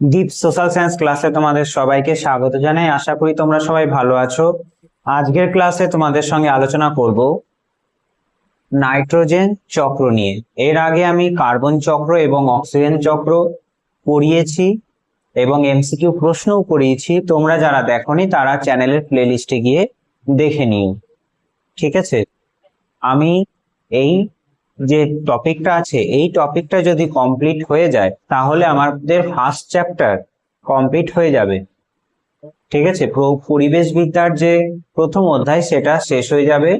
Deep social science ক্লাসে তোমাদের সবাইকে স্বাগত জানাই। আশা করি তোমরা সবাই ভালো আছো। আজকের ক্লাসে তোমাদের সঙ্গে আলোচনা করব নাইট্রোজেন চক্র নিয়ে। এর আগে আমি কার্বন চক্র এবং অক্সিজেন চক্র পড়িয়েছি এবং এমসিকিউ প্রশ্নও করিয়েছি। তোমরা যারা দেখোনি তারা চ্যানেলের প্লেলিস্টে গিয়ে দেখে নিও, ঠিক আছে? আমি এই যে টপিকটা আছে, এই টপিকটা যদি কমপ্লিট হয়ে যায় তাহলে আমাদের ফার্স্ট চ্যাপ্টার কমপ্লিট হয়ে যাবে, ঠিক আছে? পরিবেশ বিদ্যার যে প্রথম অধ্যায় সেটা শেষ হয়ে যাবে,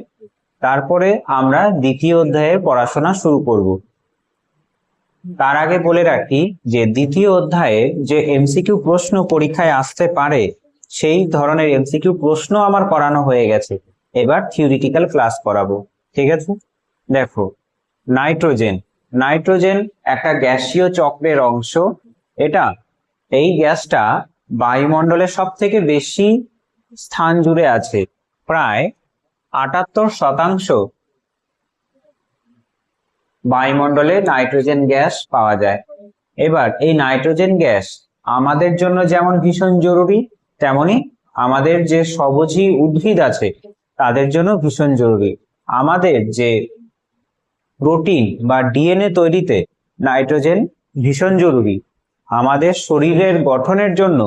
তারপরে আমরা দ্বিতীয় অধ্যায়ের পড়াশোনা শুরু করব। তার আগে বলে রাখি যে দ্বিতীয় অধ্যায়ে যে এমসিকিউ প্রশ্ন পরীক্ষায় আসতে পারে সেই ধরনের এমসিকিউ প্রশ্ন আমার করানো হয়ে গেছে, এবার থিওরিটিক্যাল ক্লাস করাবো, ঠিক আছে? দেখো, নাইট্রোজেন নাইট্রোজেন একটা গ্যাসীয় চক্রের অংশ। এই গ্যাসটা বায়ুমণ্ডলের সব থেকে বেশি স্থান জুড়ে আছে, প্রায় 78% বায়ুমণ্ডলে নাইট্রোজেন গ্যাস পাওয়া যায়। এবার এই নাইট্রোজেন গ্যাস আমাদের জন্য যেমন ভীষণ জরুরি, তেমনি আমাদের যে সবুজী উদ্ভিদ আছে তাদের জন্য ভীষণ জরুরি। আমাদের যে প্রোটিন বা ডিএনএ তৈরিতে নাইট্রোজেন ভীষণ জরুরি। আমাদের শরীরের গঠনের জন্য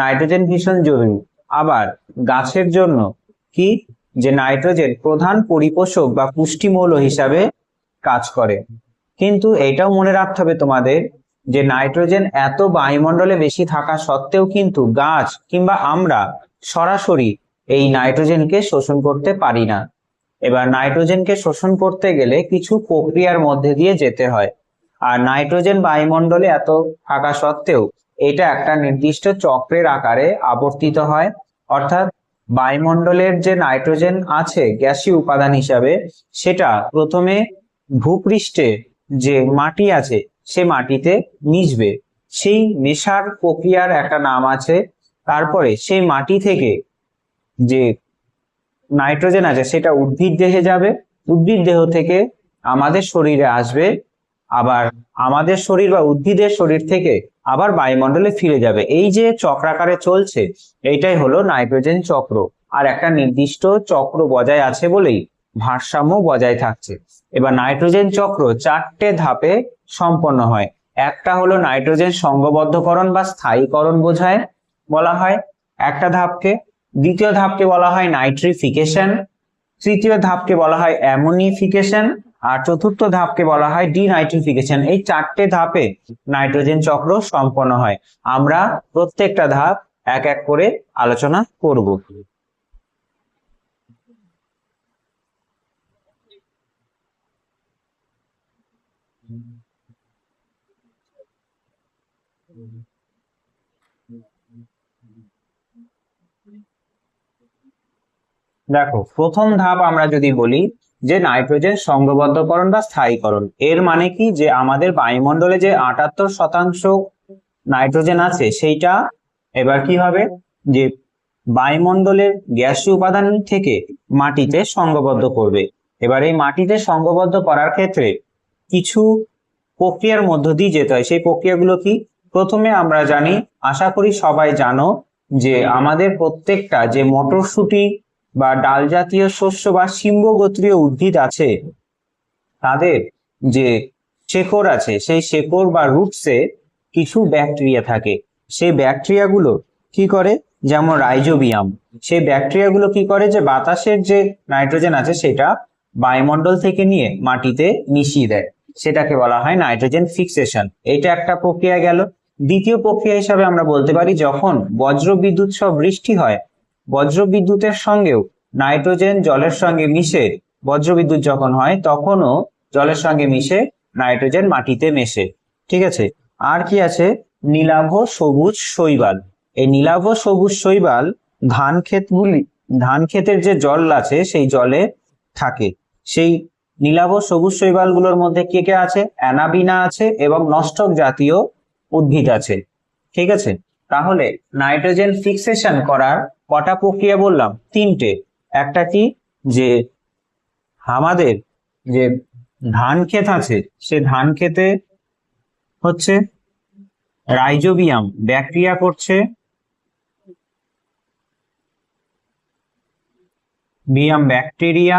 নাইট্রোজেন ভীষণ জরুরি। আবার গাছের জন্য কি, যে নাইট্রোজেন প্রধান পরিপোষক বা পুষ্টিমৌল হিসাবে কাজ করে। কিন্তু এটাও মনে রাখতে হবে তোমাদের যে নাইট্রোজেন এত বায়ুমণ্ডলে বেশি থাকা সত্ত্বেও কিন্তু গাছ কিংবা আমরা সরাসরি এই নাইট্রোজেনকে শোষণ করতে পারি না। এবার নাইট্রোজেনকে শোষণ করতে গেলে কিছু প্রক্রিয়ার মধ্যে দিয়ে যেতে হয়। আর নাইট্রোজেন বায়ুমণ্ডলে এত থাকা সত্ত্বেও এটা একটা নির্দিষ্ট চক্রের আকারে আবর্তিত হয়। অর্থাৎ বায়ুমণ্ডলের যে নাইট্রোজেন আছে গ্যাসীয় উপাদান হিসাবে, সেটা প্রথমে ভূপৃষ্ঠে যে মাটি আছে সে মাটিতে মিশবে, সেই মেশার প্রক্রিয়ার একটা নাম আছে। তারপরে সেই মাটি থেকে যে নাইট্রোজেন আছে সেটা উদ্ভিদ দেহে যাবে, উদ্ভিদ দেহ থেকে আমাদের শরীরে আসবে, আবার আমাদের শরীর বা উদ্ভিদের শরীর থেকে আবার বায়ুমণ্ডলে ফিরে যাবে। এই যে চক্রাকারে চলছে এইটাই হলো নাইট্রোজেন চক্র। আর একটা নির্দিষ্ট চক্র বজায় আছে বলেই ভারসাম্য বজায় থাকছে। এবার নাইট্রোজেন চক্র 4টে ধাপে সম্পন্ন হয়। একটা হলো নাইট্রোজেন সংঘবদ্ধকরণ বা স্থায়ীকরণ বোঝায় বলা হয় একটা ধাপকে। দ্বিতীয় ধাপকে বলা হয় নাইট্রিফিকেশন, তৃতীয় ধাপকে বলা হয় অ্যামোনিফিকেশন, আর চতুর্থ ধাপকে বলা হয় ডিনাইট্রিফিকেশন। এই 4টে ধাপে নাইট্রোজেন চক্র সম্পন্ন হয়। আমরা প্রত্যেকটা ধাপ এক এক করে আলোচনা করব। দেখো, প্রথম ধাপ আমরা যদি বলি যে নাইট্রোজেন সংঘবদ্ধকরণ বা স্থায়ীকরণ, এর মানে কি, যে আমাদের বায়ুমণ্ডলে যে 78% নাইট্রোজেন আছে সেইটা এবার কি হবে, যে বায়ুমণ্ডলের গ্যাসীয় উপাদান থেকে মাটিতে সংঘবদ্ধ করবে। এবার এই মাটিতে সংঘবদ্ধ করার ক্ষেত্রে কিছু প্রক্রিয়ার মধ্য দিয়ে যেতে হয়। সেই প্রক্রিয়াগুলো কি? প্রথমে আমরা জানি, আশা করি সবাই জানো, যে আমাদের প্রত্যেকটা যে মটরশুঁটি বা ডাল জাতীয় শস্য বা শিম্বগোত্রীয় উদ্ভিদ আছে তাদের যে শেকড় আছে সেই শেকড় বা রুটসে কিছু ব্যাকটেরিয়া থাকে। সেই ব্যাকটেরিয়াগুলো কি করে, যেমন রাইজোবিয়াম, সেই ব্যাকটেরিয়াগুলো কি করে, যে বাতাসের যে নাইট্রোজেন আছে সেটা বায়ুমণ্ডল থেকে নিয়ে মাটিতে মিশিয়ে দেয়, সেটাকে বলা হয় নাইট্রোজেন ফিক্সেশন। এটা একটা প্রক্রিয়া গেল। দ্বিতীয় প্রক্রিয়া হিসাবে আমরা বলতে পারি, যখন বজ্র বিদ্যুৎ সহ বৃষ্টি হয়, বজ্র বিদ্যুতের সঙ্গেও নাইট্রোজেন জলের সঙ্গে মিশে, বজ্র বিদ্যুৎ যখন হয় তখনও জলের সঙ্গে মিশে নাইট্রোজেন মাটিতে মেশে, ঠিক আছে? আর কি আছে? নীলাভ সবুজ শৈবাল। এই নীলাভ সবুজ শৈবাল ধান ক্ষেতের যে জল আছে সেই জলে থাকে। সেই নীলাভ সবুজ শৈবালগুলোর মধ্যে কে কে আছে? অ্যানাবিনা আছে এবং নষ্টক জাতীয় উদ্ভিদ আছে, ঠিক আছে? তাহলে নাইট্রোজেন ফিক্সেশন করার কটা প্রক্রিয়া বললাম? 3টে। একটা কি, যে আমাদের যে ধান ক্ষেত আছে সে ধান ক্ষেতে হচ্ছে রাইজোবিয়াম ব্যাকটেরিয়া করছে, বিয়াম ব্যাকটেরিয়া।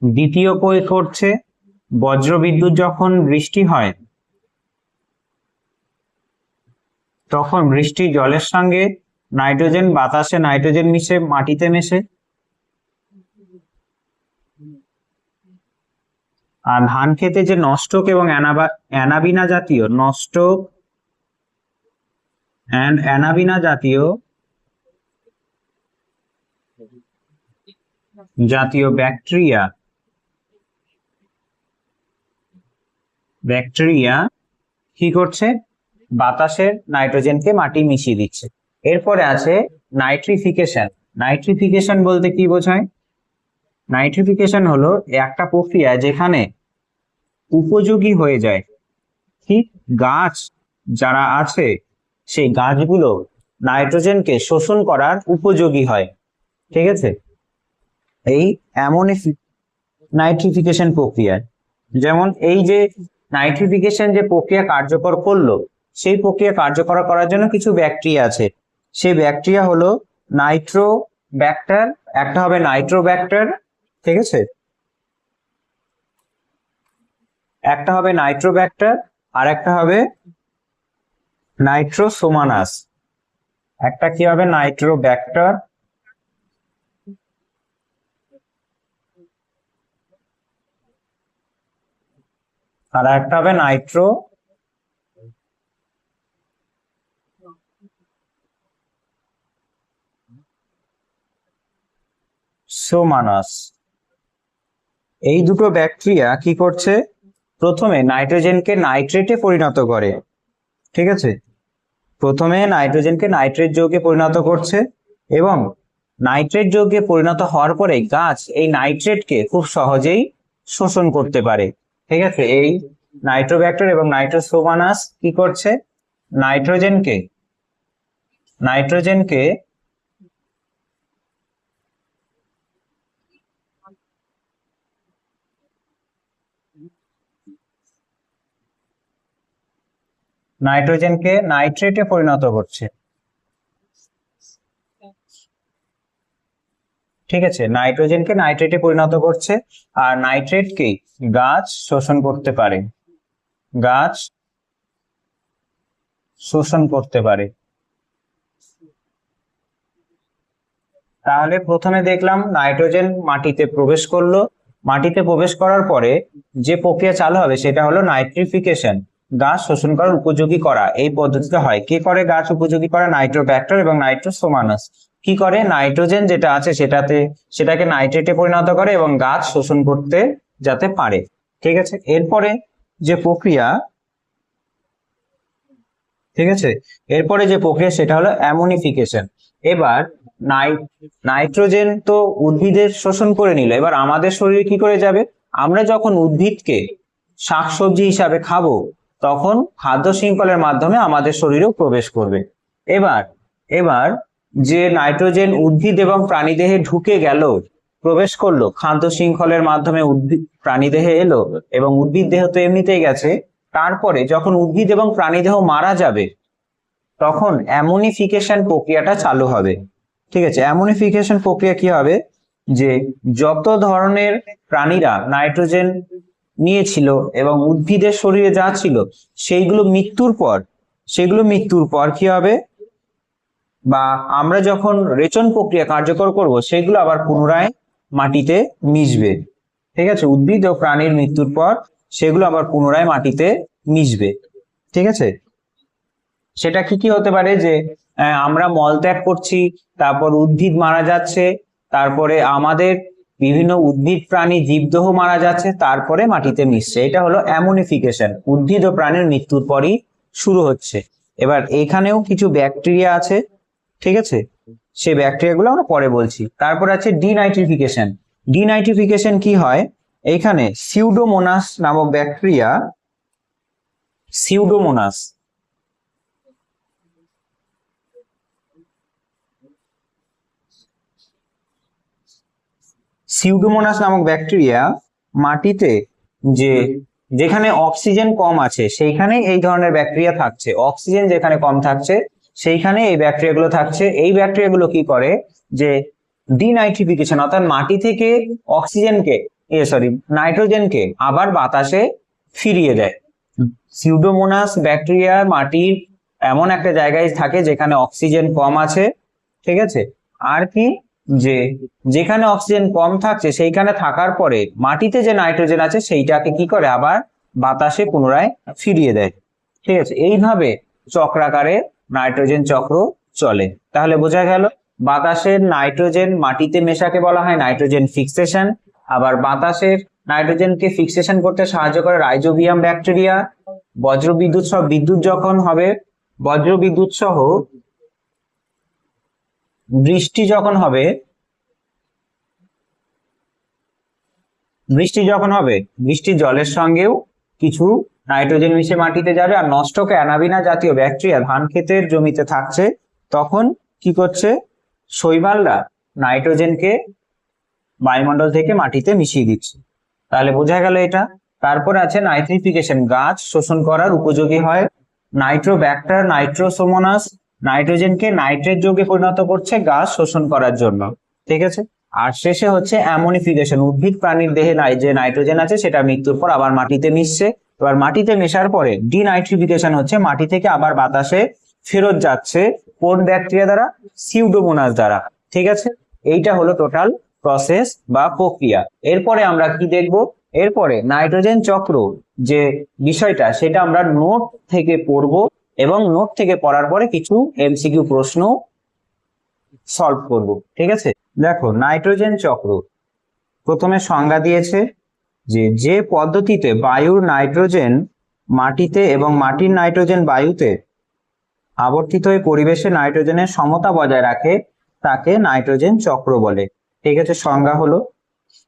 দ্বিতীয় করছে বজ্রবিদ্যুৎ যখন বৃষ্টি হয় তখন বৃষ্টি জলের সঙ্গে নাইট্রোজেন, বাতাসে নাইট্রোজেন মিশে মাটিতে মেশে। আর ধান খেতে যে নষ্টক এবং অ্যানাবিনা জাতীয় নষ্টক অ্যান্ড অ্যানাবিনা জাতীয় ব্যাকটেরিয়া কি করছে, বাতাসের নাইট্রোজেনকে মাটি মিশিয়ে দিচ্ছে। এরপরে আছে নাইট্রিফিকেশন। নাইট্রিফিকেশন বলতে কি বোঝায়? নাইট্রিফিকেশন হলো একটা প্রক্রিয়া যেখানে উপযোগী হয়ে যায়, ঠিক গাছ যারা আছে সেই গাছগুলো নাইট্রোজেনকে শোষণ করার উপযোগী হয়। ঠিক আছে, এই এমন নাইট্রিফিকেশন প্রক্রিয়া, যেমন এই যে নাইট্রিফিকেশন যে প্রক্রিয়া কার্যকর করলো, সেই প্রক্রিয়া কার্যকর করার জন্য কিছু ব্যাকটেরিয়া আছে। সেই ব্যাকটেরিয়া হলো নাইট্রোব্যাক্টার, একটা হবে নাইট্রোব্যাক্টার, ঠিক আছে, একটা হবে নাইট্রোব্যাক্টার আর একটা হবে নাইট্রোসোমানাস। একটা কি হবে নাইট্রোব্যাক্টার আর একটা হবে নাইট্রোসোমানাস। এই দুটো ব্যাকটেরিয়া কি করছে, প্রথমে নাইট্রোজেনকে নাইট্রেটে পরিণত করে। ঠিক আছে, প্রথমে নাইট্রোজেনকে নাইট্রেট যৌগে পরিণত করছে এবং নাইট্রেট যৌগে পরিণত হওয়ার পরে গাছ এই নাইট্রেটকে খুব সহজেই শোষণ করতে পারে। ঠিক আছে, এই নাইট্রোব্যাক্টার এবং নাইট্রোসোমানাস কি করছে, নাইট্রোজেনকে নাইট্রেটে পরিণত করছে। ঠিক আছে, নাইট্রোজেনকে নাইট্রেটে পরিণত করছে আর নাইট্রেটকে গাছ শোষণ করতে পারে, গাছ শোষণ করতে পারে। তাহলে প্রথমে দেখলাম নাইট্রোজেন মাটিতে প্রবেশ করলো, মাটিতে প্রবেশ করার পরে যে প্রক্রিয়া চালু হবে সেটা হলো নাইট্রিফিকেশন, গাছ শোষণ করার উপযোগী করা। এই পদ্ধতিতে হয়, কে করে গাছ উপযোগী করা, নাইট্রোব্যাক্টার এবং নাইট্রোসোমানাস কি করে, নাইট্রোজেন যেটা আছে সেটাকে নাইট্রেটে পরিণত করে এবং গাছ শোষণ করতে যাতে পারে। ঠিক আছে, এরপরে যে প্রক্রিয়া, ঠিক আছে, এরপরে যে প্রক্রিয়া সেটা হলো অ্যামোনিফিকেশন। এবার নাইট্রোজেন তো উদ্ভিদের শোষণ করে নিল, এবার আমাদের শরীরে কি করে যাবে, আমরা যখন উদ্ভিদকে শাকসবজি হিসাবে খাবো তখন খাদ্য শৃঙ্খলের মাধ্যমে আমাদের শরীরেও প্রবেশ করবে। এবার এবার যে নাইট্রোজেন উদ্ভিদ এবং প্রাণীদেহে ঢুকে গেল, প্রবেশ করলো খাদ্য শৃঙ্খলের মাধ্যমে, উদ্ভিদ প্রাণীদেহে এলো এবং উদ্ভিদ দেহ তো এমনিতেই গেছে, তারপরে যখন উদ্ভিদ এবং প্রাণীদেহ মারা যাবে তখন অ্যামোনিফিকেশন প্রক্রিয়াটা চালু হবে। ঠিক আছে, অ্যামোনিফিকেশন প্রক্রিয়া কি হবে, যে যত ধরনের প্রাণীরা নাইট্রোজেন নিয়েছিল এবং উদ্ভিদের শরীরে যা ছিল সেইগুলো মৃত্যুর পর কি হবে, বা আমরা যখন রেচন প্রক্রিয়া কার্যকর করব সেগুলো আবার পুনরায় মাটিতে মিশবে। ঠিক আছে, উদ্ভিদ ও প্রাণীর মৃত্যুর পর সেগুলো আবার পুনরায় মাটিতে মিশবে। ঠিক আছে, সেটা কি কি হতে পারে, যে আমরা মলত্যাগ করছি, তারপর উদ্ভিদ মারা যাচ্ছে, তারপরে আমাদের বিভিন্ন উদ্ভিদ প্রাণী জীবদেহ মারা যাচ্ছে, তারপরে মাটিতে মিশছে। এটা হলো অ্যামোনিফিকেশন, উদ্ভিদ ও প্রাণীর মৃত্যুর পরই শুরু হচ্ছে। এবার এখানেও কিছু ব্যাকটেরিয়া আছে, ঠিক আছে, সেই ব্যাকটেরিয়াগুলো আমরা পরে বলছি। তারপর আছে ডিনাইট্রিফিকেশন। ডিনাইট্রিফিকেশন কি হয়, এইখানে সিউডোমোনাস নামক ব্যাকটেরিয়া, সিউডোমোনাস নামক ব্যাকটেরিয়া মাটিতে যে যেখানে অক্সিজেন কম আছে সেইখানে এই ধরনের ব্যাকটেরিয়া থাকছে, অক্সিজেন যেখানে কম থাকছে সেইখানে এই ব্যাকটেরিয়াগুলো থাকছে। এই ব্যাকটেরিয়াগুলো কি করে যে ডিনাইট্রিফিকেশন অর্থাৎ মাটি থেকে অক্সিজেনকে নাইট্রোজেনকে আবার বাতাসে ফিরিয়ে দেয়। সিউডোমোনাস ব্যাকটেরিয়া মাটির এমন একটা জায়গায় থাকে যেখানে অক্সিজেন কম আছে, ঠিক আছে। আর কি যে যেখানে অক্সিজেন কম থাকছে সেইখানে থাকার পরে মাটিতে যে নাইট্রোজেন আছে সেইটাকে কি করে আবার বাতাসে পুনরায় ফিরিয়ে দেয়, ঠিক আছে। এইভাবে চক্রাকারে নাইট্রোজেন চক্র চলে। তাহলে বোঝা গেল বাতাসের নাইট্রোজেন মাটিতে মেশাকে বলা হয় নাইট্রোজেন ফিক্সেশন। আবার বাতাসের নাইট্রোজেনকে ফিক্সেশন করতে সাহায্য করে রাইজোবিয়াম ব্যাকটেরিয়া। বজ্রবিদ্যুৎ সহ বিদ্যুৎ যখন হবে, বজ্রবিদ্যুৎ সহ বৃষ্টি যখন হবে, বৃষ্টির জলের সঙ্গেও কিছু নাইট্রোজেন মিশে মাটিতে যাবে। আর নষ্টক অ্যানাবিনা জাতীয় ব্যাকটেরিয়া ধান ক্ষেতের জমিতে থাকছে, তখন কি করছে শৈবালরা নাইট্রোজেনকে বায়ুমণ্ডল থেকে মাটিতে মিশিয়ে দিচ্ছে। তাহলে বোঝা গেল এটা। তারপর আছে নাইট্রিফিকেশন, গাছ শোষণ করার উপযোগী হয়। নাইট্রোব্যাক্টার নাইট্রোসোমোনাস নাইট্রোজেনকে নাইট্রেট যৌগে পরিণত করছে গাছ শোষণ করার জন্য, ঠিক আছে। আর শেষে হচ্ছে অ্যামোনিফিকেশন, উদ্ভিদ প্রাণীর দেহে যে নাইট্রোজেন আছে সেটা মৃত্যুর পর আবার মাটিতে মিশছে। এবার মাটিতে মেশার পরে ডিনাইট্রিফিকেশন হচ্ছে মাটি থেকে আবার বাতাসে ফেরত যাচ্ছে কোন ব্যাকটেরিয়া দ্বারা, সিউডোমোনাস দ্বারা, ঠিক আছে। এইটা হলো টোটাল প্রসেস বা প্রক্রিয়া। এরপরে আমরা কি দেখব, এরপরে নাইট্রোজেন চক্র যে বিষয়টা সেটা আমরা নোট থেকে পড়ব এবং নোট থেকে পড়ার পরে কিছু এমসিকিউ প্রশ্ন সলভ করব, ঠিক আছে। দেখো নাইট্রোজেন চক্র প্রথমে সংজ্ঞা দিয়েছে যে পদ্ধতিতে বায়ুর নাইট্রোজেন মাটিতে এবং মাটির নাইট্রোজেন বায়ুতে আবর্তিত হয়ে পরিবেশে নাইট্রোজেনের সমতা বজায় রাখে তাকে নাইট্রোজেন চক্র বলে, ঠিক আছে, সংজ্ঞা হলো।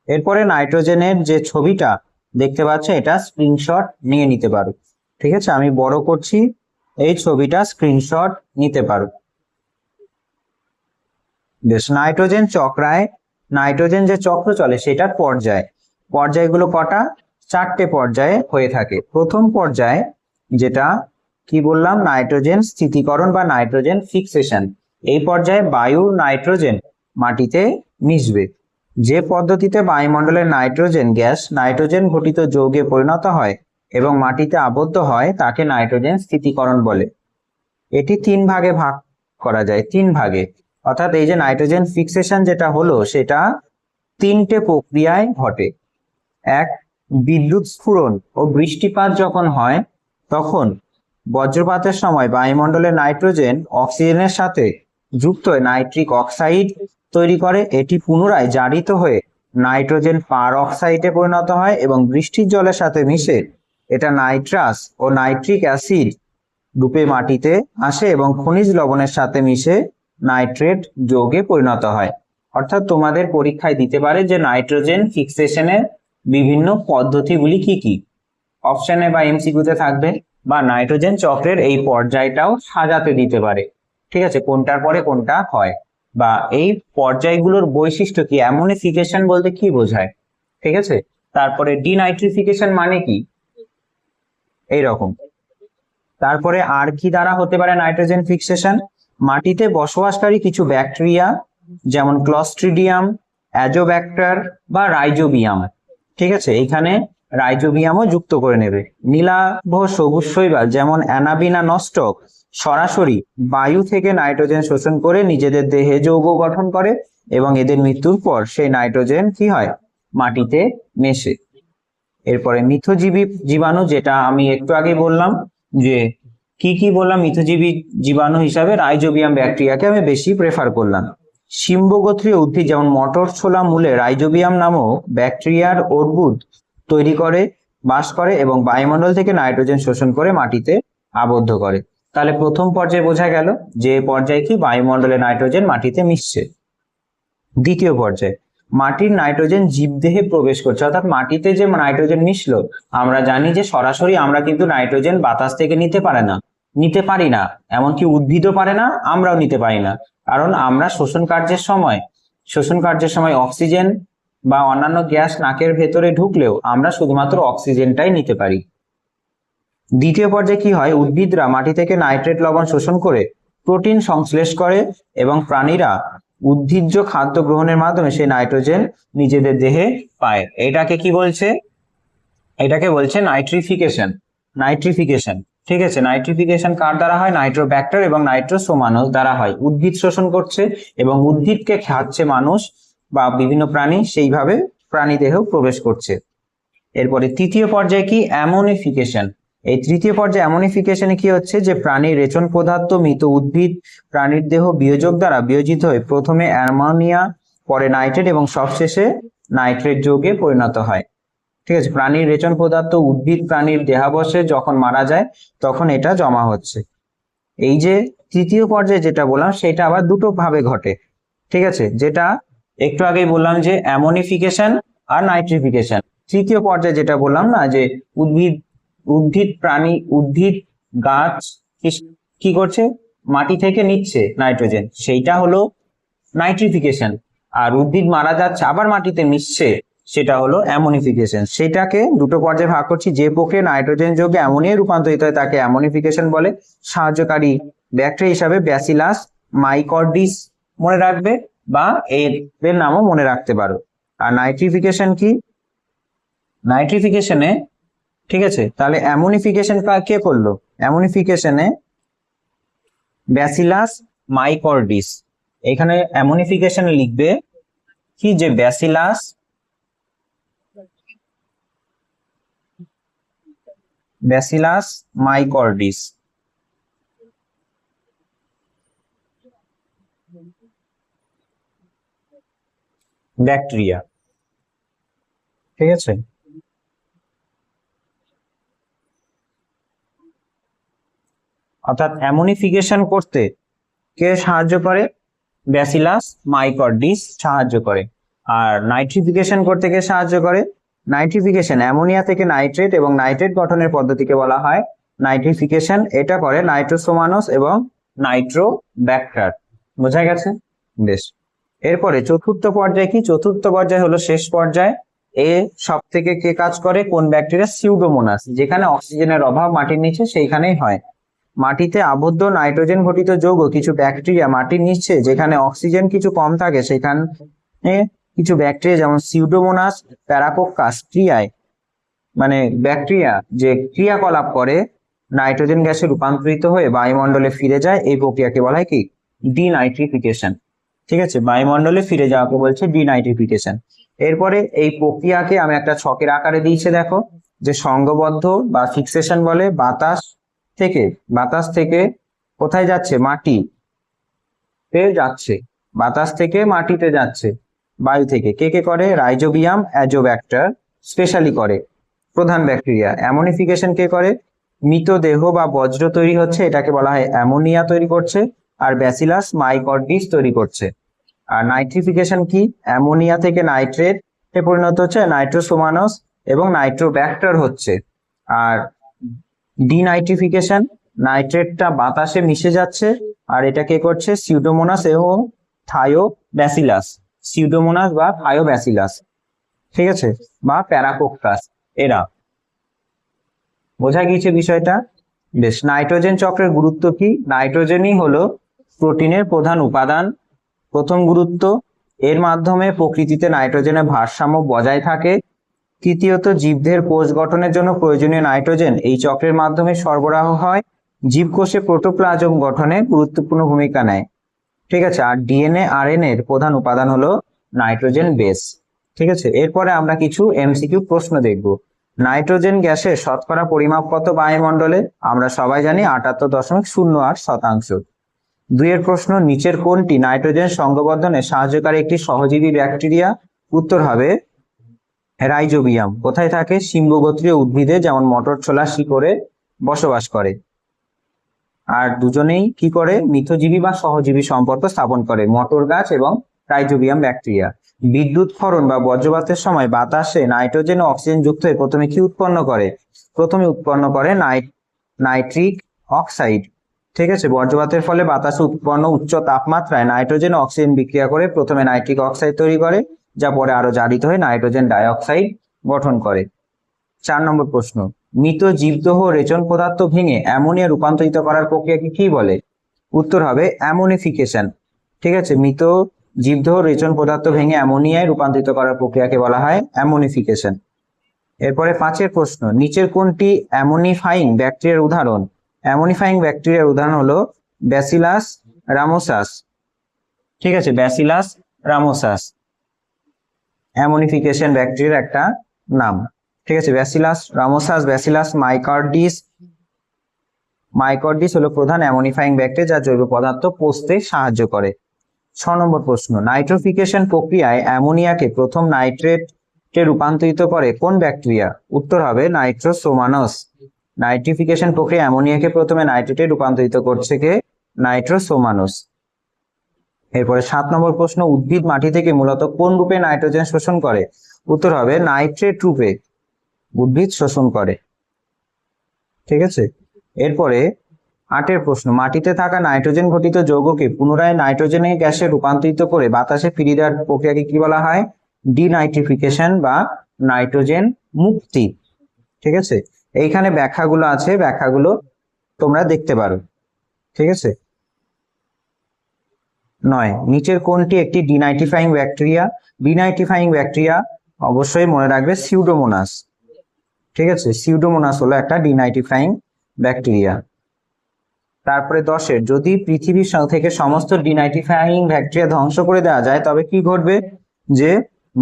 এরপরে নাইট্রোজেনের যে ছবিটা দেখতে পাচ্ছ এটা স্ক্রিনশট নিয়ে নিতে পারো, ঠিক আছে। আমি বড় করছি, এই ছবিটা স্ক্রিনশট নিতে পারো। বেশ, নাইট্রোজেন চক্রায় নাইট্রোজেন যে চক্র চলে সেটার পর্যায়গুলো কটা, 4টে পর্যায়ে হয়ে থাকে। প্রথম পর্যায়ে যেটা কি বললাম, নাইট্রোজেন স্থিতিকরণ বা নাইট্রোজেন ফিক্সেশন। এই পর্যায়ে বায়ুর নাইট্রোজেন মাটিতে মিশবে। যে পদ্ধতিতে বায়ুমণ্ডলের নাইট্রোজেন গ্যাস নাইট্রোজেন ঘটিত যৌগে পরিণত হয় এবং মাটিতে আবদ্ধ হয় তাকে নাইট্রোজেন স্থিতিকরণ বলে। এটি 3 ভাগে ভাগ করা যায়, 3 ভাগে। অর্থাৎ এই যে নাইট্রোজেন ফিক্সেশন যেটা হলো সেটা 3টে প্রক্রিয়ায় ঘটে। এক, বিদ্যুৎ স্ফুরণ ও বৃষ্টিপাত যখন হয় তখন বজ্রপাতের সময় বায়ুমণ্ডলের নাইট্রোজেন অক্সিজেনের সাথে যুক্ত হয়ে নাইট্রিক অক্সাইড তৈরি করে। এটি পুনরায় জারিত হয়ে নাইট্রোজেন পার অক্সাইডে পরিণত হয় এবং বৃষ্টির জলের সাথে মিশে এটা নাইট্রাস ও নাইট্রিক অ্যাসিড রূপে মাটিতে আসে এবং খনিজ লবণের সাথে মিশে নাইট্রেট যৌগে পরিণত হয়। অর্থাৎ তোমাদের পরীক্ষায় দিতে পারে যে নাইট্রোজেন ফিক্সেশনের বিভিন্ন পদ্ধতিগুলি কি কি, অপশনে বা এমসিকিউতে থাকবে, বা নাইট্রোজেন চক্রের এই পর্যায়টাও সাজাতে দিতে পারে, ঠিক আছে, কোনটার পরে কোনটা হয়, বা এই পর্যায়গুলোর বৈশিষ্ট্য কি, অ্যামোনিফিকেশন বলতে কি বোঝায়, ঠিক আছে। তারপরে ডিনাইট্রিফিকেশন মানে কি, এইরকম। তারপরে আর কি দ্বারা হতে পারে নাইট্রোজেন ফিক্সেশন, মাটিতে বসবাসকারী কিছু ব্যাকটেরিয়া যেমন ক্লস্ট্রিডিয়াম, অ্যাজোব্যাক্টার বা রাইজোবিয়াম, ঠিক আছে, এখানে রাইজোবিয়ামও যুক্ত করে নেবে। নীলাভ সবুজ শৈবাল যেমন অ্যানাবিনা নস্টক সরাসরি বায়ু থেকে নাইট্রোজেন শোষণ করে নিজেদের দেহে যৌগ গঠন করে এবং এদের মৃত্যুর পর সেই নাইট্রোজেন কি হয়, মাটিতে মেশে। এরপরে মিথজীবী জীবাণু, যেটা আমি একটু আগে বললাম যে কি বললাম, মিথজীবী জীবাণু হিসাবে রাইজোবিয়াম ব্যাকটেরিয়াকে আমি বেশি প্রেফার করলাম। শিম্বগোত্রীয় উদ্ভিদ যেমন মটর ছোলা মূলে রাইজোবিয়াম নামক ব্যাকটেরিয়ার অর্বুদ তৈরি করে বাস করে এবং বায়ুমণ্ডল থেকে নাইট্রোজেন শোষণ করে মাটিতে আবদ্ধ করে। তাহলে প্রথম পর্যায়ে বোঝা গেল যে পর্যায়ে কি বায়ুমণ্ডলে নাইট্রোজেন মাটিতে মিশছে। দ্বিতীয় পর্যায়ে মাটির নাইট্রোজেন জীবদেহে প্রবেশ করছে, অর্থাৎ মাটিতে যে নাইট্রোজেন মিশলো, আমরা জানি যে সরাসরি আমরা কিন্তু নাইট্রোজেন বাতাস থেকে নিতে পারি না, এমনকি উদ্ভিদও পারে না, আমরাও নিতে পারি না। কারণ আমরা শোষণ কার্যের সময় অক্সিজেন বা অন্যান্য গ্যাস নাকের ভেতরে ঢুকলেও আমরা শুধুমাত্র অক্সিজেনটাই নিতে পারি। দ্বিতীয় পর্যায়ে কি হয়, উদ্ভিদরা মাটি থেকে নাইট্রেট লবণ শোষণ করে প্রোটিন সংশ্লেষ করে এবং প্রাণীরা উদ্ভিজ্জ খাদ্য গ্রহণের মাধ্যমে সেই নাইট্রোজেন নিজেদের দেহে পায়। এটাকে কি বলছে, এটাকে বলছে নাইট্রিফিকেশন। নাইট্রিফিকেশন, ঠিক আছে। নাইট্রিফিকেশন কার দ্বারা হয়, নাইট্রোব্যাক্টার এবং নাইট্রোসোমানোস দ্বারা হয়। উদ্ভিদ শোষণ করছে এবং উদ্ভিদকে খাচ্ছে মানুষ বা বিভিন্ন প্রাণী, সেইভাবে প্রাণী দেহ প্রবেশ করছে। এরপরে তৃতীয় পর্যায়ে কি, অ্যামোনিফিকেশন। এই তৃতীয় পর্যায়ে অ্যামোনিফিকেশনে কি হচ্ছে, যে প্রাণীর রেচন পদার্থ মৃত উদ্ভিদ প্রাণীর দেহ বিয়োজক দ্বারা বিয়োজিত হয়ে প্রথমে অ্যামোনিয়া, পরে নাইট্রেট এবং সবশেষে নাইট্রেট যৌগে পরিণত হয়। ঠিক আছে, প্রাণীর রেচন পদার্থ উদ্ভিদ প্রাণীর দেহাবশে যখন মারা যায় তখন এটা জমা হচ্ছে। এই যে তৃতীয় পর্যায়ে যেটা বললাম সেটা আবার দুটো ভাবে ঘটে। ঠিক আছে, যেটা একটু আগেই বললাম যে অ্যামোনিফিকেশন আর নাইট্রিফিকেশন। তৃতীয় পর্যায়ে যেটা বললাম না, যে উদ্ভিদ প্রাণী, উদ্ভিদ গাছ কি করছে, মাটি থেকে নিচ্ছে নাইট্রোজেন, সেইটা হলো নাইট্রিফিকেশন। আর উদ্ভিদ মারা যাচ্ছে আবার মাটিতে মিশছে, সেটা হলো অ্যামোনিফিকেশন। সেটাকে দুটো পর্যায়ে ভাগ করছি। যে প্রক্রিয়া নাইট্রোজেন যৌগে অ্যামোনিয়ায় রূপান্তরিত হয় তাকে অ্যামোনিফিকেশন বলে। সাহায্যকারী ব্যাকটেরিয়া হিসাবে ব্যাসিলাস মাইকর্ডিস মনে রাখবে, বা এর নামও মনে রাখতে পারো। আর নাইট্রিফিকেশন কি, নাইট্রিফিকেশনে, ঠিক আছে, তাহলে অ্যামোনিফিকেশন কে করলো, অ্যামোনিফিকেশনে ব্যাসিলাস মাইকর্ডিস। এখানে অ্যামোনিফিকেশন লিখবে কি, যে ব্যাসিলাস মাইকর্ডিস। ব্যাকটেরিয়া, ঠিক আছে। অর্থাৎ অ্যামোনিফিকেশন করতে কে সাহায্য করে, ব্যাসিলাস মাইকর্ডিস সাহায্য করে। আর নাইট্রিফিকেশন করতে কে সাহায্য করে, নাইট্রিফিকেশন অ্যামোনিয়া থেকে নাইট্রেট এবং নাইট্রেট গঠনের পদ্ধতিকে বলা হয় নাইট্রিফিকেশন। এটা করে নাইট্রোসোমানোস এবং নাইট্রোব্যাক্টার। বোঝা গেছে? বেশ। এরপরে চতুর্থ পর্যায়ে কি, চতুর্থ পর্যায়ে হলো শেষ পর্যায়ে। এ সব থেকে কে কাজ করে, কোন ব্যাকটেরিয়া, সিউডোমোনাস। যেখানে অক্সিজেনের অভাব মাটির নিচে সেইখানেই হয়। মাটিতে আবদ্ধ নাইট্রোজেন ঘটিত যৌগ কিছু ব্যাকটেরিয়া মাটির নিচে যেখানে অক্সিজেন কিছু কম থাকে সেখানে কিছু ব্যাকটেরিয়া যেমন সিউডোমোনাস, প্যারাকোক্কাস ক্রিয়ায়, মানে ব্যাকটেরিয়া যে ক্রিয়াকলাপ করে নাইট্রোজেন গ্যাসে রূপান্তরিত হয়ে বায়ুমণ্ডলে ফিরে যায়, এই প্রক্রিয়াকে বলা হয় কি, ডিনাইট্রিফিকেশন। ঠিক আছে, বায়ুমণ্ডলে ফিরে যাওয়াকে বলছে ডিনাইট্রিফিকেশন। এরপরে এই প্রক্রিয়াকে আমি একটা ছকের আকারে দিয়েছে, দেখো, যে সংঘবদ্ধ বা ফিক্সেশন বলে। বাতাস থেকে কোথায় যাচ্ছে, মাটিতে যাচ্ছে, বাতাস থেকে মাটিতে যাচ্ছে বায়ু থেকে। কে কে করে, রাইজোবিয়াম, অ্যাজোব্যাক্টার স্পেশালি করে, প্রধান ব্যাকটেরিয়া। অ্যামোনিফিকেশন কে করে, মৃতদেহ বা বজ্র তৈরি হচ্ছে, এটাকে বলা হয় অ্যামোনিয়া তৈরি করছে, আর ব্যাসিলাস মাইকর্ডিস তৈরি করছে। আর নাইট্রিফিকেশন কি, অ্যামোনিয়া থেকে নাইট্রেটে পরিণত হচ্ছে, নাইট্রোসোমানোস এবং নাইট্রোব্যাক্টার হচ্ছে। আর ডিনাইট্রিফিকেশন, নাইট্রেটটা বাতাসে মিশে যাচ্ছে, আর এটা কে করছে, সিউডোমোনাস এবং থায়োব্যাসিলাস। সিউডোমোনাস বা থায়োব্যাসিলাস, ঠিক আছে, বা প্যারাকোক্কাস, এরা। বোঝা গিয়েছে বিষয়টা? বেশ। নাইট্রোজেন চক্রের গুরুত্ব কি, নাইট্রোজেনই হলো প্রোটিনের প্রধান উপাদান। প্রথম গুরুত্ব, এর মাধ্যমে প্রকৃতিতে নাইট্রোজেনের ভারসাম্য বজায় থাকে। তৃতীয়ত, জীবদের কোষ গঠনের জন্য প্রয়োজনীয় নাইট্রোজেন এই চক্রের মাধ্যমে সরবরাহ হয়। জীবকোষে প্রোটোপ্লাজম গঠনে গুরুত্বপূর্ণ ভূমিকা নেয়। ঠিক আছে, আর ডিএনএ আরএনএ এর প্রধান উপাদান হলো নাইট্রোজেন বেস। ঠিক আছে, এরপরে আমরা কিছু এমসিকিউ প্রশ্ন দেখব। নাইট্রোজেন গ্যাসের শতকরা পরিমাপ কত বায়ুমণ্ডলে? আমরা সবাই জানি 78.08%। 2 প্রশ্ন, নিচের কোনটি নাইট্রোজেন সংঘবর্ধনে সাহায্যকারী একটি সহজীবী ব্যাকটেরিয়া? উত্তর হবে রাইজোবিয়াম। কোথায় থাকে? সিম্বগোত্রীয় উদ্ভিদে যেমন মটর ছোলা শিকড়ে বসবাস করে। আর দুজনেই কি করে, মিথজীবী বা সহজীবী সম্পর্ক স্থাপন করে, মটর গাছ এবং রাইজোবিয়াম ব্যাকটেরিয়া। বিদ্যুৎ ক্ষরণ বা বজ্রপাতের সময় বাতাসে নাইট্রোজেন ও অক্সিজেন যুক্ত হয়ে প্রথমে কি উৎপন্ন করে? প্রথমে উৎপন্ন করে নাইট্রিক অক্সাইড। ঠিক আছে, বজ্রপাতের ফলে বাতাসে উৎপন্ন উচ্চ তাপমাত্রায় নাইট্রোজেন ও অক্সিজেন বিক্রিয়া করে প্রথমে নাইট্রিক অক্সাইড তৈরি করে, যা পরে আরো জারিত হয়ে নাইট্রোজেন ডাইঅক্সাইড গঠন করে। 4 নম্বর প্রশ্ন, মৃত জীবদেহ রেচন পদার্থ ভেঙে অ্যামোনিয়া রূপান্তরিত করার প্রক্রিয়াকে কি বলে? উত্তর হবে অ্যামোনিফিকেশন। ঠিক আছে, মৃত জীবদেহ রেচন পদার্থ ভেঙে অ্যামোনিয়ায় রূপান্তরিত করার প্রক্রিয়াকে বলা হয় অ্যামোনিফিকেশন। এরপরে 5 প্রশ্ন, নিচের কোনটি অ্যামোনিফাইং ব্যাকটেরিয়ার উদাহরণ? অ্যামোনিফাইং ব্যাকটেরিয়ার উদাহরণ হলো ব্যাসিলাস রামোসাস। ঠিক আছে, ব্যাসিলাস রামোসাস অ্যামোনিফিকেশন ব্যাকটেরিয়ার একটা নাম। ঠিক আছে, ব্যাসিলাস রামোসাস, ব্যাসিলাস মাইকর্ডিস হলো প্রধান অ্যামোনিফাইং ব্যাকটেরিয়া যা জৈব পদার্থ পচতে সাহায্য করে। 6 নম্বর প্রশ্ন, নাইট্রোফিকেশন প্রক্রিয়ায় অ্যামোনিয়াকে প্রথম নাইট্রেটে রূপান্তরিত করে কোন ব্যাকটেরিয়া? উত্তর হবে নাইট্রোসোমানস। নাইট্রিফিকেশন প্রক্রিয়া অ্যামোনিয়াকে প্রথমে নাইট্রেটে রূপান্তরিত করছে কে? নাইট্রোসোমানস। এরপরে 7 নম্বর প্রশ্ন, উদ্ভিদ মাটি থেকে মূলত কোন রূপে নাইট্রোজেন শোষণ করে? উত্তর হবে নাইট্রেট রূপে উদ্ভিদ শোষণ করে। ঠিক আছে, এরপরে 8 প্রশ্ন, মাটিতে থাকা নাইট্রোজেন ঘটিত যৌগকে পুনরায় নাইট্রোজেনে গ্যাসে রূপান্তরিত করে বাতাসে ফিরিয়ে দেওয়ার প্রক্রিয়াকে কি বলা হয়? ডিনাইট্রিফিকেশন বা নাইট্রোজেন মুক্তি। ঠিক আছে, এইখানে ব্যাখ্যাগুলো আছে, ব্যাখ্যাগুলো তোমরা দেখতে পারো। ঠিক আছে, 9, নিচের কোনটি একটি ডিনাইট্রিফাইং ব্যাকটেরিয়া? ডিনাইট্রিফাইং ব্যাকটেরিয়া অবশ্যই মনে রাখবে সিউডোমোনাস। ঠিক আছে, সিউডোমোনাস হলো একটা ডিনাইট্রিফাইং ব্যাকটেরিয়া। তারপরে 10, যদি পৃথিবীর থেকে সমস্ত ডিনাইট্রিফাইং ব্যাকটেরিয়া ধ্বংস করে দেওয়া যায় তবে কি ঘটবে? যে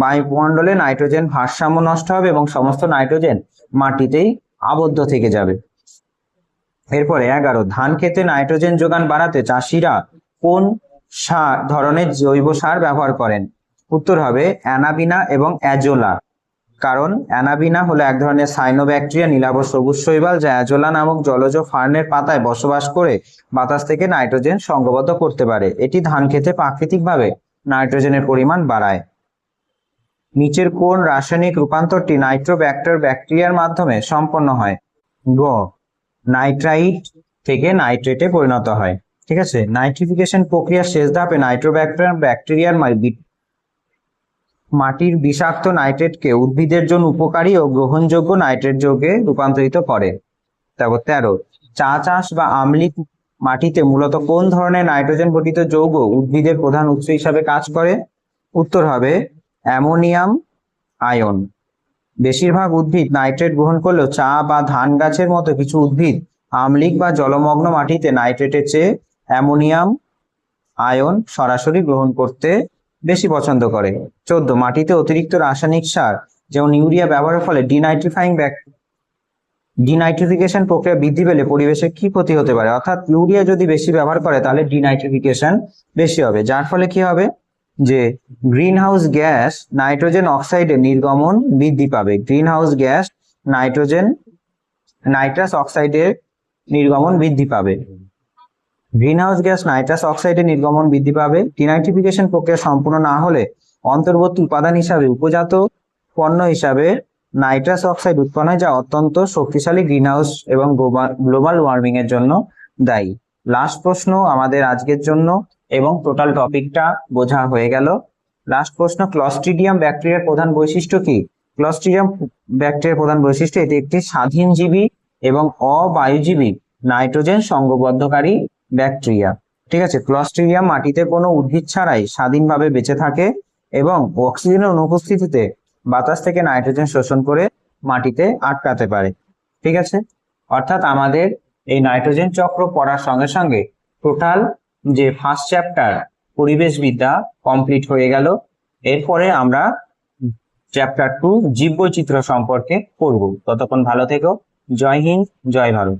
বায়ুমণ্ডলে নাইট্রোজেন ভারসাম্য নষ্ট হবে এবং সমস্ত নাইট্রোজেন মাটিতেই আবদ্ধ থেকে যাবে। এরপরে 11, ধান খেতে নাইট্রোজেন যোগান বাড়াতে চাষিরা কোন ধরনের জৈব সার ব্যবহার করেন? উত্তর হবে অ্যানাবিনা এবং অ্যাজোলা। কারণ অ্যানাবিনা হলো এক ধরনের সাইনোব্যাকটেরিয়া নীলাভ সবুজ শৈবাল যা অ্যাজোলা নামক জলজ ফার্নের পাতায় বসবাস করে বাতাস থেকে নাইট্রোজেন সংঘবদ্ধ করতে পারে। এটি ধান খেতে প্রাকৃতিকভাবে নাইট্রোজেনের পরিমাণ বাড়ায়। নিচের কোন রাসায়নিক রূপান্তরটি নাইট্রোব্যাক্টর ব্যাকটেরিয়ার মাধ্যমে সম্পন্ন হয়? গ, নাইট্রাইট থেকে নাইট্রেটে পরিণত হয়। ঠিক আছে, নাইট্রিফিকেশন প্রক্রিয়ার শেষ ধাপে নাইট্রোব্যাক্টর ব্যাকটেরিয়ার মাটির বিষাক্ত নাইট্রেটকে উদ্ভিদের জন্য উপকারী ও গ্রহণযোগ্য নাইট্রেট যৌগে রূপান্তরিত করে। তারপর 13, চা চাষ বা আম্লিক মাটিতে মূলত কোন ধরনের নাইট্রোজেন ঘটিত যৌগ উদ্ভিদের প্রধান উৎস হিসাবে কাজ করে? উত্তর হবে অ্যামোনিয়াম আয়ন। বেশিরভাগ উদ্ভিদ নাইট্রেট গ্রহণ করলেও চা বা ধান গাছের মতো কিছু উদ্ভিদ আম্লিক বা জলমগ্ন মাটিতে নাইট্রেটের চেয়ে অ্যামোনিয়াম আয়ন সরাসরি গ্রহণ করতে বেশি পছন্দ করে। 14, মাটিতে অতিরিক্ত রাসায়নিক সার যেমন ইউরিয়া ব্যবহারের ফলে ডিনাইট্রিফিকেশন প্রক্রিয়া বৃদ্ধি পেলে পরিবেশে কি ক্ষতি হতে পারে? অর্থাৎ ইউরিয়া যদি বেশি ব্যবহার করে তাহলে ডিনাইট্রিফিকেশন বেশি হবে, যার ফলে কি হবে? যে গ্রিন হাউস গ্যাস নাইট্রোজেন অক্সাইডের নির্গমন বৃদ্ধি পাবে। গ্রিন হাউস গ্যাস নাইট্রাস অক্সাইডের নির্গমন বৃদ্ধি পাবে। গ্রিনহাউস গ্যাস নাইট্রাস অক্সাইডের নির্গমন বৃদ্ধি পাবে। ডিনাইট্রিফিকেশন প্রক্রিয়া সম্পূর্ণ না হলে অন্তর্বর্তী উপাদান হিসাবে উপজাত পণ্য হিসাবে নাইট্রাস অক্সাইড উৎপন্ন হয়, যা অত্যন্ত শক্তিশালী গ্রিনহাউস এবং গ্লোবাল ওয়ার্মিং এর জন্য দায়ী। লাস্ট প্রশ্ন আমাদের আজকের জন্য, এবং টোটাল টপিকটা বোঝা হয়ে গেল। লাস্ট প্রশ্ন, ক্লস্ট্রিডিয়াম ব্যাকটেরিয়ার প্রধান বৈশিষ্ট্য কি? ক্লস্ট্রিডিয়াম ব্যাকটেরিয়ার প্রধান বৈশিষ্ট্য এটি একটি স্বাধীনজীবী এবং অবায়ুজীবী নাইট্রোজেন সংঘবদ্ধকারী ব্যাকটেরিয়া। ঠিক আছে, ক্লস্ট্রিডিয়াম মাটিতে কোনো উদ্ভিদ ছাড়াই স্বাধীনভাবে বেঁচে থাকে এবং অক্সিজেনের অনুপস্থিতিতে বাতাস থেকে নাইট্রোজেন শোষণ করে মাটিতে আটকাতে পারে। ঠিক আছে, অর্থাৎ আমাদের এই নাইট্রোজেন চক্র পড়ার সঙ্গে সঙ্গে টোটাল যে ফার্স্ট চ্যাপ্টার পরিবেশবিদ্যা কমপ্লিট হয়ে গেল। এরপরে আমরা চ্যাপ্টার 2 জীববৈচিত্র্য সম্পর্কে পড়ব। ততক্ষণ ভালো থেকো। জয় হিন্দ, জয় ভারত।